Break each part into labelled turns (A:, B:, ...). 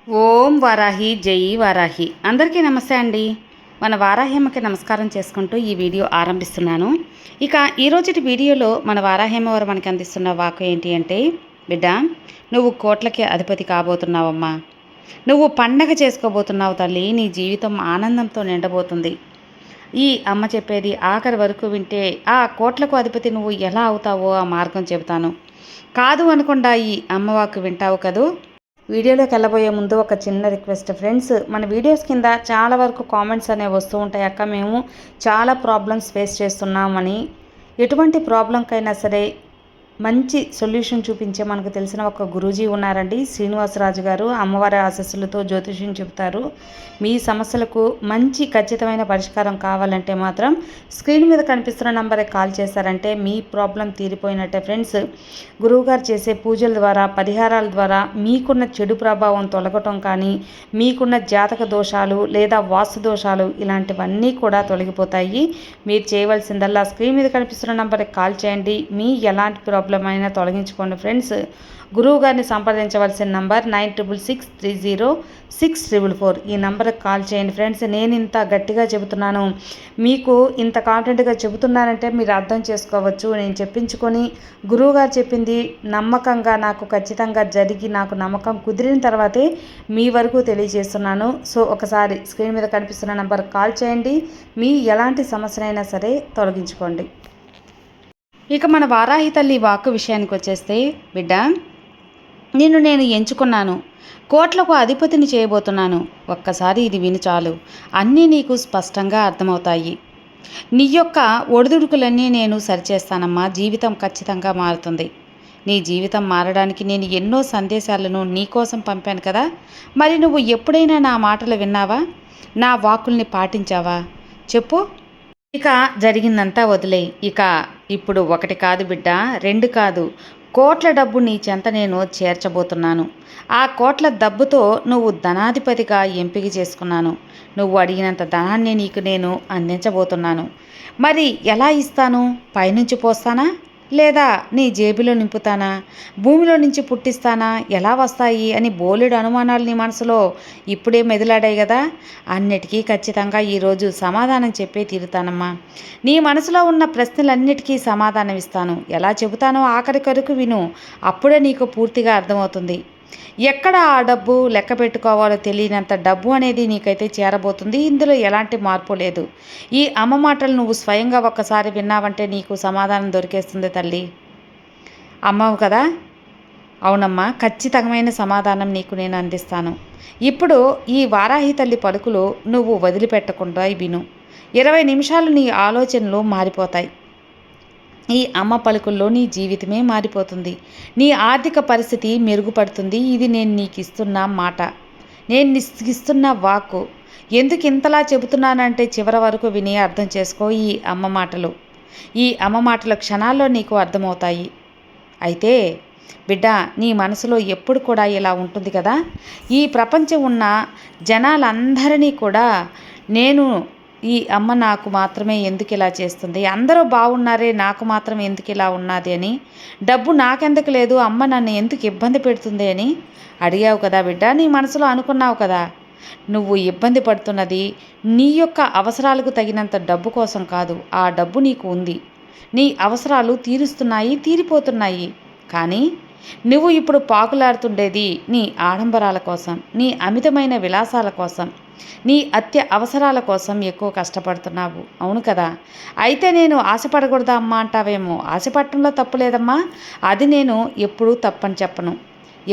A: ఓం వారాహి జై వారాహి. అందరికీ నమస్తే అండి. మన వారాహ్యమ్మకి నమస్కారం చేసుకుంటూ ఈ వీడియో ఆరంభిస్తున్నాను. ఇక ఈరోజుటి వీడియోలో మన వారాహ్యమ్మ వారు మనకి అందిస్తున్న వాక్కు ఏంటి అంటే, బిడ్డ, నువ్వు కోట్లకి అధిపతి కాబోతున్నావమ్మా. నువ్వు పండగ చేసుకోబోతున్నావు తల్లి. నీ జీవితం ఆనందంతో నిండబోతుంది. ఈ అమ్మ చెప్పేది ఆఖరి వరకు వింటే ఆ కోట్లకు అధిపతి నువ్వు ఎలా అవుతావో ఆ మార్గం చెబుతాను. కాదు అనకుండా ఈ అమ్మ వాక్కు వింటావు కదూ. వీడియోలోకి వెళ్ళబోయే ముందు ఒక చిన్న రిక్వెస్ట్ ఫ్రెండ్స్, మన వీడియోస్ కింద చాలా వరకు కామెంట్స్ అనేవి వస్తూ ఉంటాయి. అక్క, మేము చాలా ప్రాబ్లమ్స్ ఫేస్ చేస్తున్నామని. ఎటువంటి ప్రాబ్లంకైనా సరే మంచి సొల్యూషన్ చూపించే మనకు తెలిసిన ఒక గురూజీ ఉన్నారండి, శ్రీనివాసరాజు గారు. అమ్మవారి ఆశస్సులతో జ్యోతిష్యం చెబుతారు. మీ సమస్యలకు మంచి ఖచ్చితమైన పరిష్కారం కావాలంటే మాత్రం స్క్రీన్ మీద కనిపిస్తున్న నంబర్కి కాల్ చేశారంటే మీ ప్రాబ్లం తీరిపోయినట్టే ఫ్రెండ్స్. గురువుగారు చేసే పూజల ద్వారా, పరిహారాల ద్వారా మీకున్న చెడు ప్రభావం తొలగటం కానీ, మీకున్న జాతక దోషాలు లేదా వాస్తు దోషాలు ఇలాంటివన్నీ కూడా తొలగిపోతాయి. మీరు చేయవలసిందల్లా స్క్రీన్ మీద కనిపిస్తున్న నంబర్కి కాల్ చేయండి. మీ ఎలాంటి ప్రాబ్లం అయినా తొలగించుకోండి ఫ్రెండ్స్. గురువు గారిని సంప్రదించవలసిన నంబర్ 96630644. ఈ నంబర్కి కాల్ చేయండి ఫ్రెండ్స్. నేను ఇంత గట్టిగా చెబుతున్నాను, మీకు ఇంత కాన్ఫిడెంట్గా చెబుతున్నానంటే మీరు అర్థం చేసుకోవచ్చు. నేను చెప్పించుకొని గురువుగారు చెప్పింది నమ్మకంగా నాకు ఖచ్చితంగా జరిగి నాకు నమ్మకం కుదిరిన తర్వాతే మీ వరకు తెలియజేస్తున్నాను. సో ఒకసారి స్క్రీన్ మీద కనిపిస్తున్న నంబర్కి కాల్ చేయండి. మీ ఎలాంటి సమస్యనైనా సరే తొలగించుకోండి. ఇక మన వారాహి తల్లి వాక్కు విషయానికి వచ్చేస్తే, బిడ్డ, నిన్ను నేను ఎంచుకున్నాను. కోట్లకు అధిపతిని చేయబోతున్నాను. ఒక్కసారి ఇది విని చాలు, అన్నీ నీకు స్పష్టంగా అర్థమవుతాయి. నీ యొక్క ఒడిదుడుకులన్నీ నేను సరిచేస్తానమ్మా. జీవితం ఖచ్చితంగా మారుతుంది. నీ జీవితం మారడానికి నేను ఎన్నో సందేశాలను నీకోసం పంపాను కదా. మరి నువ్వు ఎప్పుడైనా నా మాటలు విన్నావా? నా వాక్కుల్ని పాటించావా? చెప్పు. ఇక జరిగిందంతా వదిలేయి. ఇక ఇప్పుడు ఒకటి కాదు బిడ్డ, రెండు కాదు, కోట్ల డబ్బు నీ చెంత నేను చేర్చబోతున్నాను. ఆ కోట్ల డబ్బుతో నువ్వు ధనాధిపతిగా ఎంపిక చేసుకున్నాను. నువ్వు అడిగినంత ధనాన్ని నీకు నేను అందించబోతున్నాను. మరి ఎలా ఇస్తాను? పైనుంచి పోస్తానా లేదా నీ జేబులో నింపుతానా? భూమిలో నుంచి పుట్టిస్తానా? ఎలా వస్తాయి అని బోలెడు అనుమానాలు నీ మనసులో ఇప్పుడే మెదిలాడాయి కదా. అన్నిటికీ ఖచ్చితంగా ఈరోజు సమాధానం చెప్పే తీరుతానమ్మా. నీ మనసులో ఉన్న ప్రశ్నలన్నిటికీ సమాధానం ఇస్తాను. ఎలా చెబుతానో ఆఖరి కొరకు విను. అప్పుడే నీకు పూర్తిగా అర్థమవుతుంది. ఎక్కడ ఆ డబ్బు లెక్క పెట్టుకోవాలో తెలియనంత డబ్బు అనేది నీకైతే చేరబోతుంది. ఇందులో ఎలాంటి మార్పు లేదు. ఈ అమ్మ మాటలు నువ్వు స్వయంగా ఒక్కసారి విన్నావంటే నీకు సమాధానం దొరికేస్తుంది తల్లి. అమ్మవు కదా. అవునమ్మా, ఖచ్చితమైన సమాధానం నీకు నేను అందిస్తాను. ఇప్పుడు ఈ వారాహి తల్లి పలుకులు నువ్వు వదిలిపెట్టకుండా విను. 20 నిమిషాలు నీ ఆలోచనలు మారిపోతాయి. ఈ అమ్మ పలుకుల్లో నీ జీవితమే మారిపోతుంది. నీ ఆర్థిక పరిస్థితి మెరుగుపడుతుంది. ఇది నేను నీకు ఇస్తున్న మాట, నేను ఇస్తున్న వాక్కు. ఎందుకు ఇంతలా చెబుతున్నానంటే చివరి వరకు విని అర్థం చేసుకో. ఈ అమ్మ మాటలు, ఈ అమ్మ మాటలు క్షణాల్లో నీకు అర్థమవుతాయి. అయితే బిడ్డ, నీ మనసులో ఎప్పుడు కూడా ఇలా ఉంటుంది కదా, ఈ ప్రపంచం ఉన్న జనాలందరినీ కూడా నేను, ఈ అమ్మ నాకు మాత్రమే ఎందుకు ఇలా చేస్తుంది, అందరూ బాగున్నారే నాకు మాత్రం ఎందుకు ఇలా ఉన్నది అని, డబ్బు నాకెందుకు లేదు, అమ్మ నన్ను ఎందుకు ఇబ్బంది పెడుతుంది అని అడిగావు కదా బిడ్డ. నీ మనసులో అనుకున్నావు కదా. నువ్వు ఇబ్బంది పడుతున్నది నీ యొక్క అవసరాలకు తగినంత డబ్బు కోసం కాదు. ఆ డబ్బు నీకు ఉంది. నీ అవసరాలు తీరుస్తున్నాయి, తీరిపోతున్నాయి. కానీ నువ్వు ఇప్పుడు పాకులాడుతుండేది నీ ఆడంబరాల కోసం, నీ అమితమైన విలాసాల కోసం, నీ అత్య అవసరాల కోసం ఎక్కువ కష్టపడుతున్నావు. అవును కదా. అయితే నేను ఆశపడకూడదా అమ్మా అంటావేమో. ఆశపడటంలో తప్పు లేదమ్మా. అది నేను ఎప్పుడూ తప్పని చెప్పను.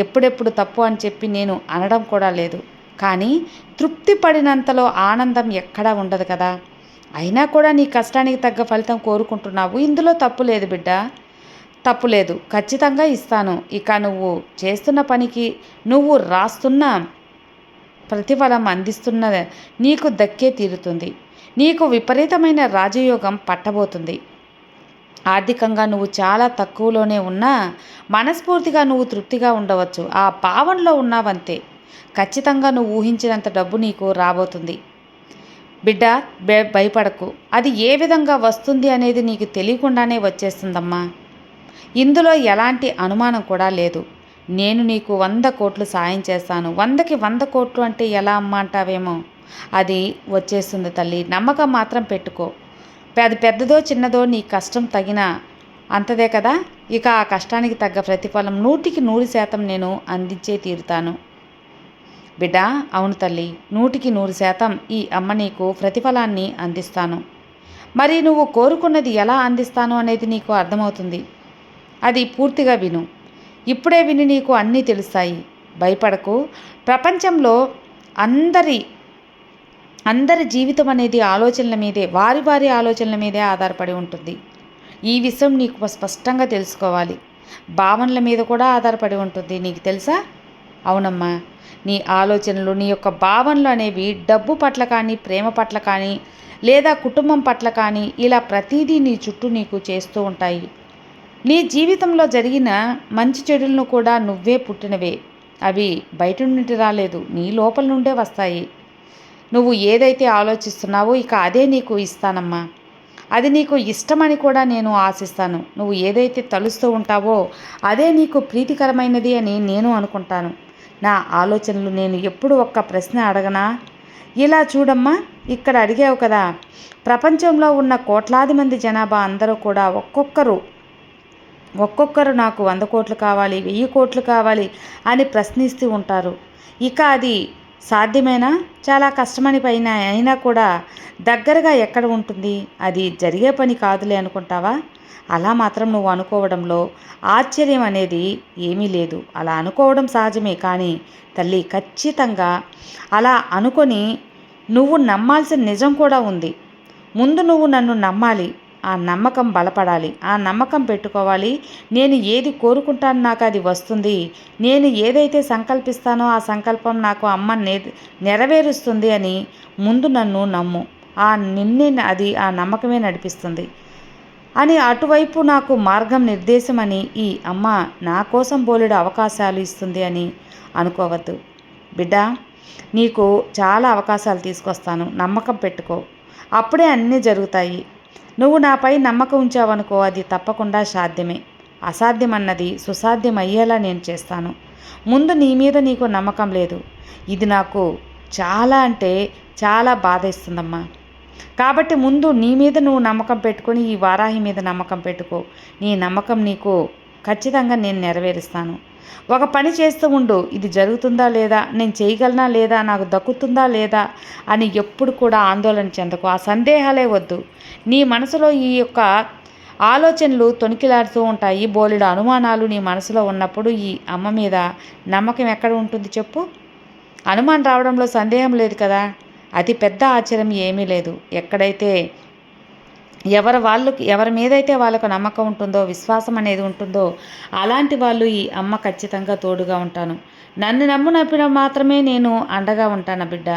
A: ఎప్పుడెప్పుడు తప్పు అని చెప్పి నేను అనడం కూడా లేదు. కానీ తృప్తి పడినంతలో ఆనందం ఎక్కడా ఉండదు కదా. అయినా కూడా నీ కష్టానికి తగ్గ ఫలితం కోరుకుంటున్నావు. ఇందులో తప్పు లేదు బిడ్డ, తప్పు లేదు. ఖచ్చితంగా ఇస్తాను. ఇక నువ్వు చేస్తున్న పనికి, నువ్వు రాస్తున్న ప్రతిఫలం అందిస్తున్న నీకు దక్కే తీరుతుంది. నీకు విపరీతమైన రాజయోగం పట్టబోతుంది. ఆర్థికంగా నువ్వు చాలా తక్కువలోనే ఉన్నా మనస్ఫూర్తిగా నువ్వు తృప్తిగా ఉండవచ్చు. ఆ భావనలో ఉన్నావంతే. ఖచ్చితంగా నువ్వు ఊహించినంత డబ్బు నీకు రాబోతుంది. బిడ్డ, భయపడకు. అది ఏ విధంగా వస్తుంది అనేది నీకు తెలియకుండానే వచ్చేస్తుందమ్మా. ఇందులో ఎలాంటి అనుమానం కూడా లేదు. నేను నీకు 100 కోట్లు సాయం చేస్తాను. 100కి 100 కోట్లు అంటే ఎలా అమ్మ అంటావేమో, అది వచ్చేస్తుంది తల్లి. నమ్మకం మాత్రం పెట్టుకో. అది పెద్దదో చిన్నదో నీ కష్టం తగిన అంతదే కదా. ఇక ఆ కష్టానికి తగ్గ ప్రతిఫలం 100కి 100% నేను అందించే తీరుతాను బిడ్డ. అవును తల్లి, 100కి 100% ఈ అమ్మ నీకు ప్రతిఫలాన్ని అందిస్తాను. మరి నువ్వు కోరుకున్నది ఎలా అందిస్తాను అనేది నీకు అర్థమవుతుంది. అది పూర్తిగా విను. ఇప్పుడే విని నీకు అన్నీ తెలుస్తాయి. భయపడకు. ప్రపంచంలో అందరి అందరి జీవితం అనేది ఆలోచనల మీదే, వారి వారి ఆలోచనల మీదే ఆధారపడి ఉంటుంది. ఈ విషయం నీకు స్పష్టంగా తెలుసుకోవాలి. భావనల మీద కూడా ఆధారపడి ఉంటుంది. నీకు తెలుసా? అవునమ్మా, నీ ఆలోచనలు, నీ యొక్క భావనలు అనేవి డబ్బు పట్ల కానీ, ప్రేమ పట్ల కానీ, లేదా కుటుంబం పట్ల కానీ, ఇలా ప్రతిదీ నీ చుట్టూ నీకు చేస్తూ ఉంటాయి. నీ జీవితంలో జరిగిన మంచి చెడులను కూడా నువ్వే పుట్టినవే. అవి బయట నుండి రాలేదు, నీ లోపల నుండే వస్తాయి. నువ్వు ఏదైతే ఆలోచిస్తున్నావో ఇక అదే నీకు ఇస్తానమ్మా. అది నీకు ఇష్టమని కూడా నేను ఆశిస్తాను. నువ్వు ఏదైతే తలుస్తూ ఉంటావో అదే నీకు ప్రీతికరమైనది అని నేను అనుకుంటాను. నా ఆలోచనలు నేను ఎప్పుడు ఒక్క ప్రశ్న అడగనా? ఇలా చూడమ్మా, ఇక్కడ అడిగావు కదా, ప్రపంచంలో ఉన్న కోట్లాది మంది జనాభా అందరూ కూడా ఒక్కొక్కరు నాకు 100 కోట్లు కావాలి, 1000 కోట్లు కావాలి అని ప్రశ్నిస్తూ ఉంటారు. ఇక అది సాధ్యమేనా? చాలా కష్టమని పైన అయినా కూడా దగ్గరగా ఎక్కడ ఉంటుంది? అది జరిగే పని కాదులే అనుకుంటావా? అలా మాత్రం నువ్వు అనుకోవడంలో ఆశ్చర్యం అనేది ఏమీ లేదు. అలా అనుకోవడం సహజమే. కానీ తల్లి, ఖచ్చితంగా అలా అనుకొని నువ్వు నమ్మాల్సిన నిజం కూడా ఉంది. ముందు నువ్వు నన్ను నమ్మాలి. ఆ నమ్మకం బలపడాలి. ఆ నమ్మకం పెట్టుకోవాలి. నేను ఏది కోరుకుంటానో నాకు అది వస్తుంది. నేను ఏదైతే సంకల్పిస్తానో ఆ సంకల్పం నాకు అమ్మ నెరవేరుస్తుంది అని ముందు నన్ను నమ్ము. ఆ నమ్మకమే నడిపిస్తుంది అని, అటువైపు నాకు మార్గం నిర్దేశమని ఈ అమ్మ నా కోసం బోలెడు అవకాశాలు ఇస్తుంది అని అనుకోవద్దు బిడ్డ. నీకు చాలా అవకాశాలు తీసుకొస్తాను. నమ్మకం పెట్టుకో. అప్పుడే అన్నీ జరుగుతాయి. నువ్వు నాపై నమ్మకం ఉంచావనుకో, అది తప్పకుండా సాధ్యమే. అసాధ్యమన్నది సుసాధ్యం అయ్యేలా నేను చేస్తాను. ముందు నీ మీద నీకు నమ్మకం లేదు. ఇది నాకు చాలా అంటే చాలా బాధ ఇస్తుందమ్మా. కాబట్టి ముందు నీ మీద నువ్వు నమ్మకం పెట్టుకొని ఈ వారాహి మీద నమ్మకం పెట్టుకో. నీ నమ్మకం నీకు ఖచ్చితంగా నేను నెరవేరుస్తాను. ఒక పని చేస్తూ ఉండు. ఇది జరుగుతుందా లేదా, నేను చేయగలనా లేదా, నాకు దక్కుతుందా లేదా అని ఎప్పుడు కూడా ఆందోళన చెందకు. ఆ సందేహాలే వద్దు. నీ మనసులో ఈ యొక్క ఆలోచనలు తొణికిలాడుతూ ఉంటాయి. బోలెడు అనుమానాలు నీ మనసులో ఉన్నప్పుడు ఈ అమ్మ మీద నమ్మకం ఎక్కడ ఉంటుంది చెప్పు? అనుమానం రావడంలో సందేహం లేదు కదా. అతి పెద్ద ఆశ్చర్యం ఏమీ లేదు. ఎక్కడైతే ఎవరి మీదైతే వాళ్ళకు నమ్మకం ఉంటుందో, విశ్వాసం అనేది ఉంటుందో, అలాంటి వాళ్ళు ఈ అమ్మ ఖచ్చితంగా తోడుగా ఉంటాను. నన్ను నమ్మినప్పుడు మాత్రమే నేను అండగా ఉంటాను బిడ్డ.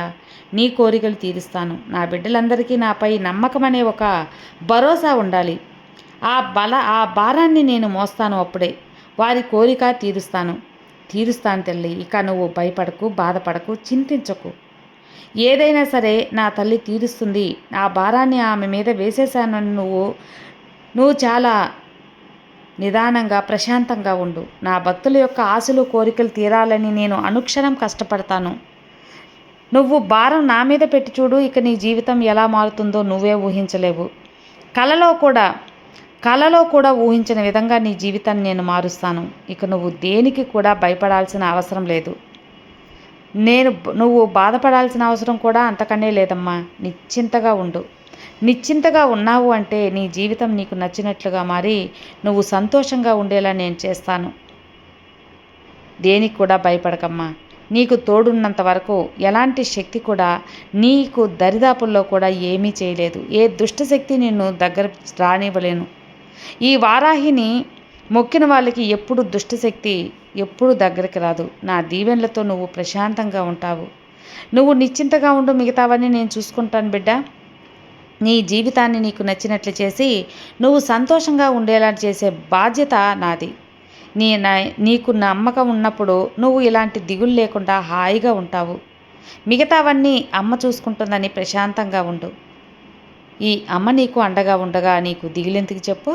A: నీ కోరికలు తీరుస్తాను. నా బిడ్డలందరికీ నాపై నమ్మకం అనే ఒక భరోసా ఉండాలి. ఆ భారాన్ని నేను మోస్తాను. అప్పుడే వారి కోరిక తీరుస్తాను తల్లి. ఇక నువ్వు భయపడకు, బాధపడకు, చింతించకు. ఏదైనా సరే నా తల్లి తీరుస్తుంది. ఆ భారాన్ని ఆమె మీద వేసేసానని నువ్వు చాలా నిదానంగా, ప్రశాంతంగా ఉండు. నా భక్తుల యొక్క ఆశలు, కోరికలు తీరాలని నేను అనుక్షణం కష్టపడతాను. నువ్వు భారం నా మీద పెట్టి చూడు. ఇక నీ జీవితం ఎలా మారుతుందో నువ్వే ఊహించలేవు. కలలో కూడా ఊహించిన విధంగా నీ జీవితాన్ని నేను మారుస్తాను. ఇక నువ్వు దేనికి కూడా భయపడాల్సిన అవసరం లేదు. నువ్వు బాధపడాల్సిన అవసరం కూడా అంతకనే లేదమ్మా. నిశ్చింతగా ఉండు. నిశ్చింతగా ఉన్నావు అంటే నీ జీవితం నీకు నచ్చినట్లుగా మారి నువ్వు సంతోషంగా ఉండేలా నేను చేస్తాను. దేనికి కూడా భయపడకమ్మా. నీకు తోడున్నంత వరకు ఎలాంటి శక్తి కూడా నీకు దరిదాపుల్లో కూడా ఏమీ చేయలేదు. ఏ దుష్టశక్తి నిన్ను దగ్గర రానివ్వలేను. ఈ వారాహిని మొక్కిన వాళ్ళకి ఎప్పుడు దుష్టశక్తి ఎప్పుడు దగ్గరికి రాదు. నా దీవెనలతో నువ్వు ప్రశాంతంగా ఉంటావు. నువ్వు నిశ్చింతగా ఉండు. మిగతావన్నీ నేను చూసుకుంటాను బిడ్డ. నీ జీవితాన్ని నీకు నచ్చినట్లు చేసి నువ్వు సంతోషంగా ఉండేలా చేసే బాధ్యత నాది. నీకు నమ్మకం ఉన్నప్పుడు నువ్వు ఇలాంటి దిగులు లేకుండా హాయిగా ఉంటావు. మిగతావన్నీ అమ్మ చూసుకుంటుందని ప్రశాంతంగా ఉండు. ఈ అమ్మ నీకు అండగా ఉండగా నీకు దిగులెందుకు చెప్పు?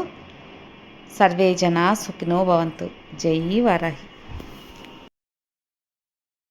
A: సర్వే జనా సుఖినో భవంతు. జై వారాహి.